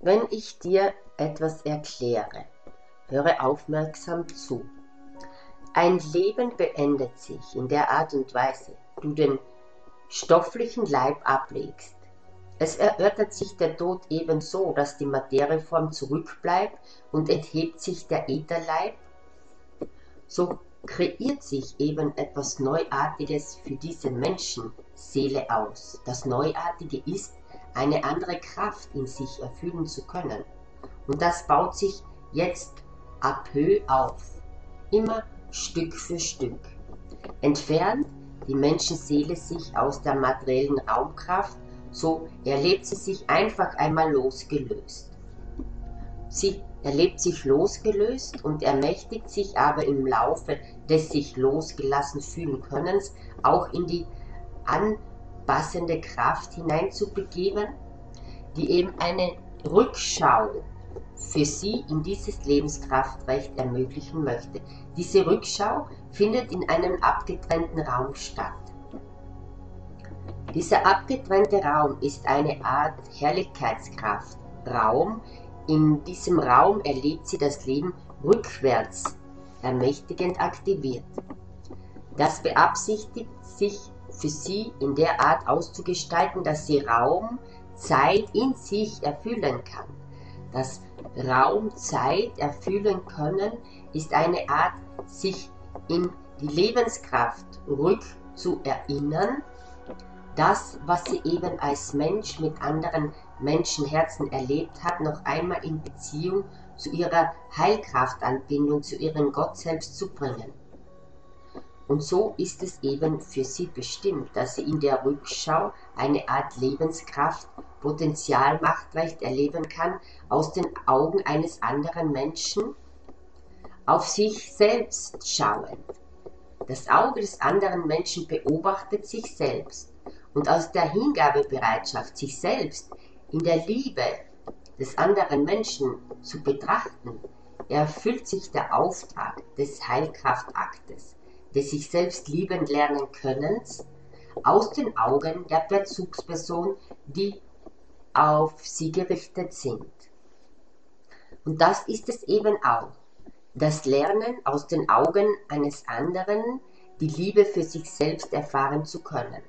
Wenn ich dir etwas erkläre, höre aufmerksam zu. Ein Leben beendet sich in der Art und Weise, du den stofflichen Leib ablegst. Es erörtert sich der Tod ebenso, dass die Materieform zurückbleibt und enthebt sich der Ätherleib. So kreiert sich eben etwas Neuartiges für diese Menschenseele aus. Das Neuartige ist, eine andere Kraft in sich erfüllen zu können. Und das baut sich jetzt à peu auf, immer Stück für Stück. Entfernt die Menschenseele sich aus der materiellen Raumkraft, so erlebt sie sich einfach einmal losgelöst. Sie erlebt sich losgelöst und ermächtigt sich aber im Laufe des sich losgelassen fühlen Könnens auch in die anpassende Kraft hineinzubegeben, die eben eine Rückschau für sie in dieses Lebenskraftrecht ermöglichen möchte. Diese Rückschau findet in einem abgetrennten Raum statt. Dieser abgetrennte Raum ist eine Art Herrlichkeitskraft, Raum. In diesem Raum erlebt sie das Leben rückwärts, ermächtigend aktiviert. Das beabsichtigt sich für sie in der Art auszugestalten, dass sie Raum, Zeit in sich erfüllen kann. Das Raum, Zeit erfüllen können ist eine Art, sich in die Lebenskraft rückzuerinnern, das, was sie eben als Mensch mit anderen Menschenherzen erlebt hat, noch einmal in Beziehung zu ihrer Heilkraftanbindung, zu ihrem Gott selbst zu bringen. Und so ist es eben für sie bestimmt, dass sie in der Rückschau eine Art Lebenskraft, Potenzialmachtrecht erleben kann, aus den Augen eines anderen Menschen, auf sich selbst schauend. Das Auge des anderen Menschen beobachtet sich selbst. Und aus der Hingabebereitschaft, sich selbst in der Liebe des anderen Menschen zu betrachten, erfüllt sich der Auftrag des Heilkraftaktes, des sich selbst lieben lernen Könnens, aus den Augen der Bezugsperson, die auf sie gerichtet sind. Und das ist es eben auch, das Lernen aus den Augen eines anderen, die Liebe für sich selbst erfahren zu können.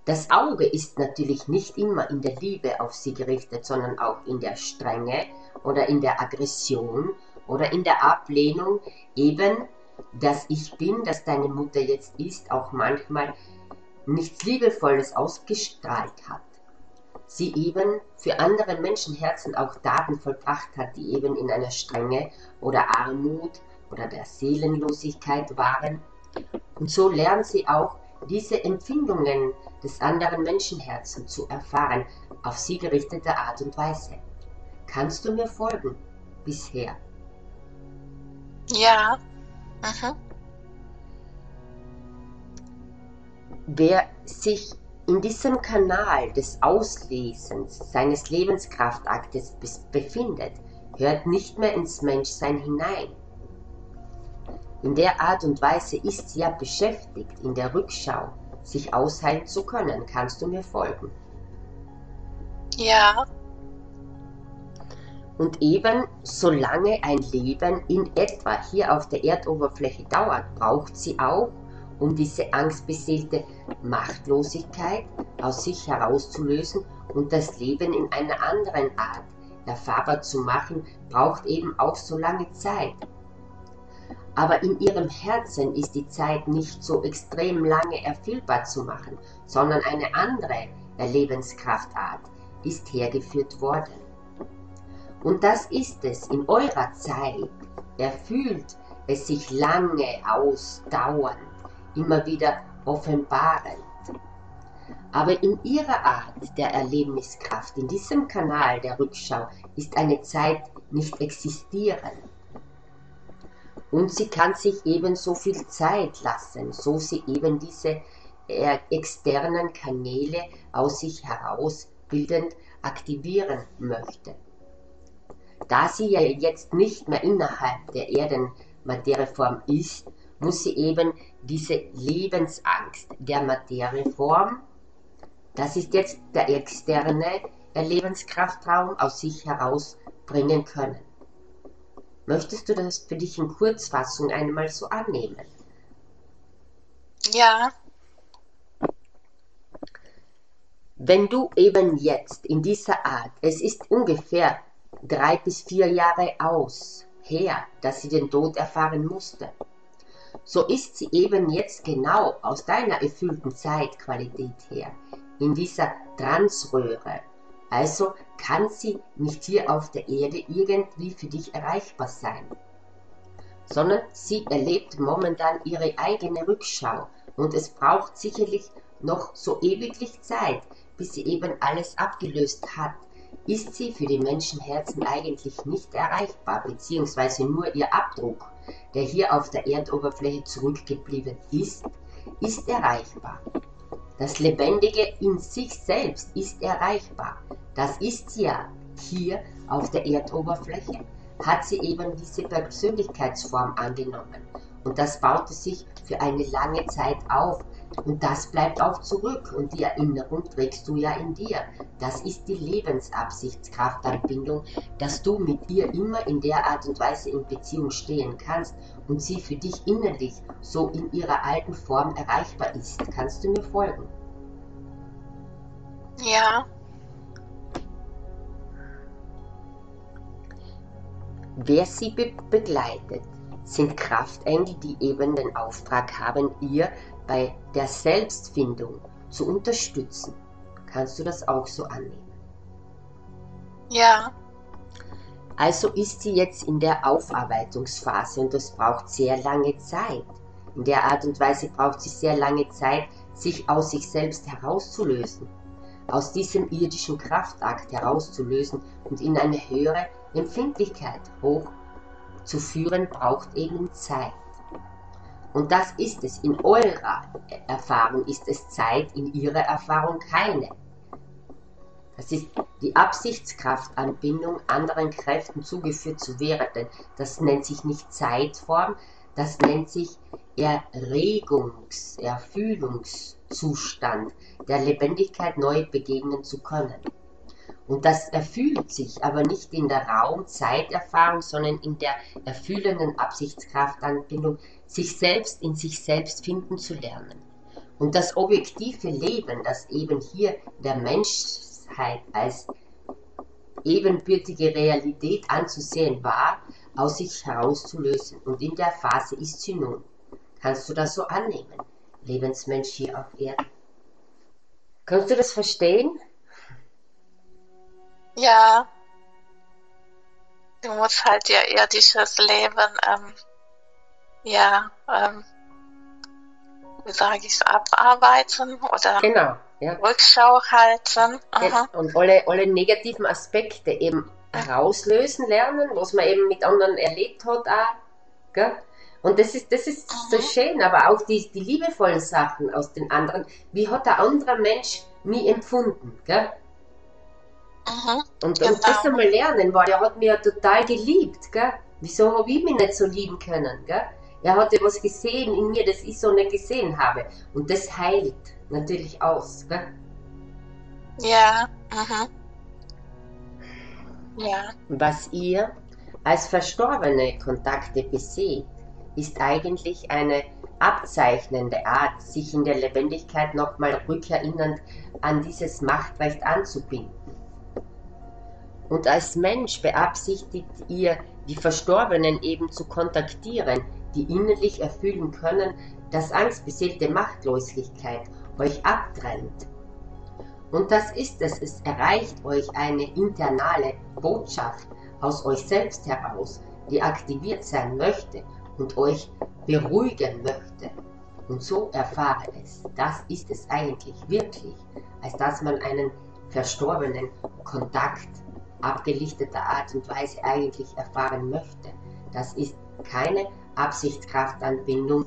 Das Auge ist natürlich nicht immer in der Liebe auf sie gerichtet, sondern auch in der Strenge oder in der Aggression oder in der Ablehnung, eben das Ich Bin, das deine Mutter jetzt ist, auch manchmal nichts Liebevolles ausgestrahlt hat. Sie eben für andere Menschenherzen auch Taten vollbracht hat, die eben in einer Strenge oder Armut oder der Seelenlosigkeit waren. Und so lernen sie auch diese Empfindungen des anderen Menschenherzen zu erfahren, auf sie gerichtete Art und Weise. Kannst du mir folgen bisher? Ja. Mhm. Wer sich in diesem Kanal des Auslesens seines Lebenskraftaktes befindet, hört nicht mehr ins Menschsein hinein. In der Art und Weise ist sie ja beschäftigt, in der Rückschau sich ausheilen zu können. Kannst du mir folgen? Ja. Und eben solange ein Leben in etwa hier auf der Erdoberfläche dauert, braucht sie auch, um diese angstbeseelte Machtlosigkeit aus sich herauszulösen und das Leben in einer anderen Art erfahrbar zu machen, braucht eben auch so lange Zeit. Aber in ihrem Herzen ist die Zeit nicht so extrem lange erfüllbar zu machen, sondern eine andere Lebenskraftart ist hergeführt worden. Und das ist es in eurer Zeit. Erfüllt es sich lange, ausdauernd, immer wieder offenbarend. Aber in ihrer Art der Erlebniskraft, in diesem Kanal der Rückschau, ist eine Zeit nicht existieren. Und sie kann sich eben so viel Zeit lassen, so sie eben diese externen Kanäle aus sich heraus bildend aktivieren möchte. Da sie ja jetzt nicht mehr innerhalb der Erdenmaterieform ist, muss sie eben diese Lebensangst der Materieform, das ist jetzt der externe, Lebenskraftraum aus sich herausbringen können. Möchtest du das für dich in Kurzfassung einmal so annehmen? Ja, Wenn du eben jetzt in dieser Art, es ist ungefähr 3 bis 4 Jahre her, dass sie den Tod erfahren musste, so ist sie eben jetzt genau aus deiner erfüllten Zeitqualität her in dieser Transröhre. Also kann sie nicht hier auf der Erde irgendwie für dich erreichbar sein, sondern sie erlebt momentan ihre eigene Rückschau und es braucht sicherlich noch so ewiglich Zeit, bis sie eben alles abgelöst hat. Ist sie für die Menschenherzen eigentlich nicht erreichbar, beziehungsweise nur ihr Abdruck, der hier auf der Erdoberfläche zurückgeblieben ist erreichbar. Das Lebendige in sich selbst ist erreichbar. Das ist sie ja hier auf der Erdoberfläche. Hat sie eben diese Persönlichkeitsform angenommen. Und das baute sich für eine lange Zeit auf. Und das bleibt auch zurück. Und die Erinnerung trägst du ja in dir. Das ist die Lebensabsichtskraftanbindung, dass du mit ihr immer in der Art und Weise in Beziehung stehen kannst und sie für dich innerlich so in ihrer alten Form erreichbar ist. Kannst du mir folgen? ja, Wer sie begleitet, sind Kraftengel, die eben den Auftrag haben, ihr bei der Selbstfindung zu unterstützen. Kannst du das auch so annehmen? ja, Also ist sie jetzt in der Aufarbeitungsphase und das braucht sehr lange Zeit. In der Art und Weise braucht sie sehr lange Zeit, sich aus sich selbst herauszulösen, aus diesem irdischen Kraftakt herauszulösen und in eine höhere Empfindlichkeit hochzuführen, braucht eben Zeit. Und das ist es. In eurer Erfahrung ist es Zeit, in ihrer Erfahrung keine. Das ist die Absichtskraftanbindung, anderen Kräften zugeführt zu werden. Das nennt sich nicht Zeitform, das nennt sich Erfühlungszustand, der Lebendigkeit neu begegnen zu können. Und das erfüllt sich aber nicht in der Raum-Zeiterfahrung, sondern in der erfüllenden Absichtskraftanbindung, sich selbst in sich selbst finden zu lernen. Und das objektive Leben, das eben hier der Menschheit als ebenbürtige Realität anzusehen war, aus sich herauszulösen. Und in der Phase ist sie nun. Kannst du das so annehmen, Lebensmensch hier auf Erden? Kannst du das verstehen? ja. Du musst halt ihr irdisches Leben, ja, wie sage ich, abarbeiten oder Genau, ja. Rückschau halten. Aha. Und alle negativen Aspekte eben herauslösen lernen, was man eben mit anderen erlebt hat auch, gell? Und das ist so schön, aber auch die liebevollen Sachen aus den anderen. Wie hat der andere Mensch mich empfunden, gell? Mhm. Und das Genau. einmal lernen, weil er hat mich ja total geliebt, gell? Wieso habe ich mich nicht so lieben können, gell? Er hatte was gesehen in mir, das ich so nicht gesehen habe. Und das heilt natürlich aus, gell? Ja. Mhm. Ja. Was ihr als verstorbene Kontakte beseht, ist eigentlich eine abzeichnende Art, sich in der Lebendigkeit nochmal rückerinnernd an dieses Machtrecht anzubinden. Und als Mensch beabsichtigt ihr, die Verstorbenen eben zu kontaktieren, die innerlich erfüllen können, dass angstbeseelte Machtlosigkeit euch abtrennt. Und das ist es, es erreicht euch eine internale Botschaft aus euch selbst heraus, die aktiviert sein möchte und euch beruhigen möchte. Und so erfahre es. Das ist es eigentlich wirklich, als dass man einen verstorbenen Kontakt abgelichteter Art und Weise eigentlich erfahren möchte. Das ist keine Absichtskraftanbindung,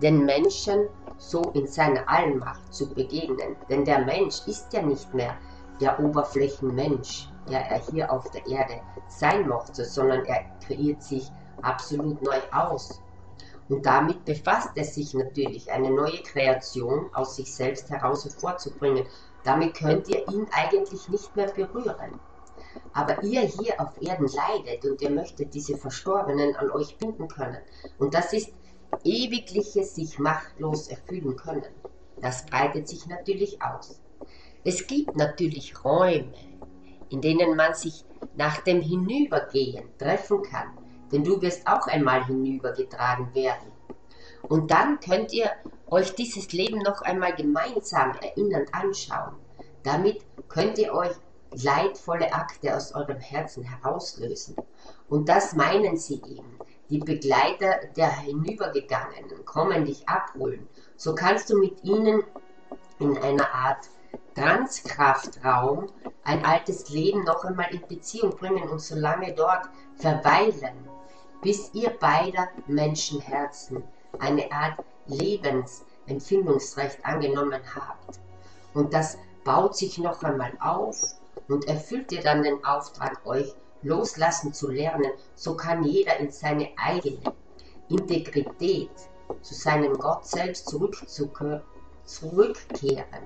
den Menschen so in seiner Allmacht zu begegnen. Denn der Mensch ist ja nicht mehr der Oberflächenmensch, der er hier auf der Erde sein mochte, sondern er kreiert sich absolut neu aus. Und damit befasst er sich natürlich, eine neue Kreation aus sich selbst heraus hervorzubringen. Damit könnt ihr ihn eigentlich nicht mehr berühren. Aber ihr hier auf Erden leidet und ihr möchtet diese Verstorbenen an euch binden können. Und das ist ewigliches sich machtlos erfüllen können. Das breitet sich natürlich aus. Es gibt natürlich Räume, in denen man sich nach dem Hinübergehen treffen kann, denn du wirst auch einmal hinübergetragen werden. Und dann könnt ihr euch dieses Leben noch einmal gemeinsam erinnernd anschauen. Damit könnt ihr euch leidvolle Akte aus eurem Herzen herauslösen. Und das meinen sie eben. Die Begleiter der Hinübergegangenen kommen dich abholen. So kannst du mit ihnen in einer Art Transkraftraum ein altes Leben noch einmal in Beziehung bringen und so lange dort verweilen, bis ihr beider Menschenherzen eine Art Lebensempfindungsrecht angenommen habt. Und das baut sich noch einmal auf und erfüllt ihr dann den Auftrag, euch loslassen zu lernen. So kann jeder in seine eigene Integrität zu seinem Gott selbst zurückkehren.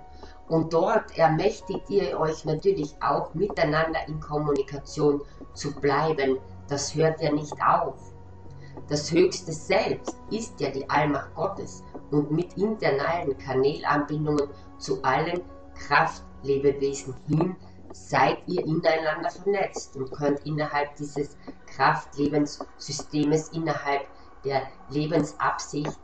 Und dort ermächtigt ihr euch natürlich auch, miteinander in Kommunikation zu bleiben. Das hört ja nicht auf. Das höchste Selbst ist ja die Allmacht Gottes und mit internalen Kanelanbindungen zu allen Kraftlebewesen hin seid ihr ineinander vernetzt und könnt innerhalb dieses Kraftlebenssystems, innerhalb der Lebensabsicht,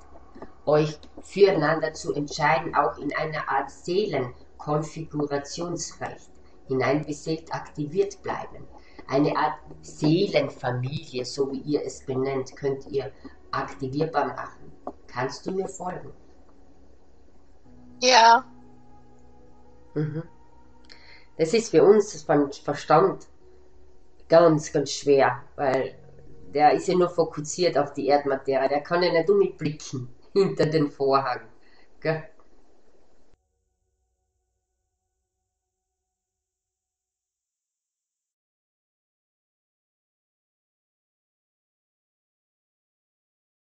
euch füreinander zu entscheiden, auch in einer Art Seelenkonfigurationsrecht hineinbeseelt aktiviert bleiben. Eine Art Seelenfamilie, so wie ihr es benennt, könnt ihr aktivierbar machen. Kannst du mir folgen? Ja, Mhm. Das ist für uns vom Verstand ganz, ganz schwer, weil der ist ja nur fokussiert auf die Erdmaterie, der kann ja nicht umblicken hinter den Vorhang. Gell?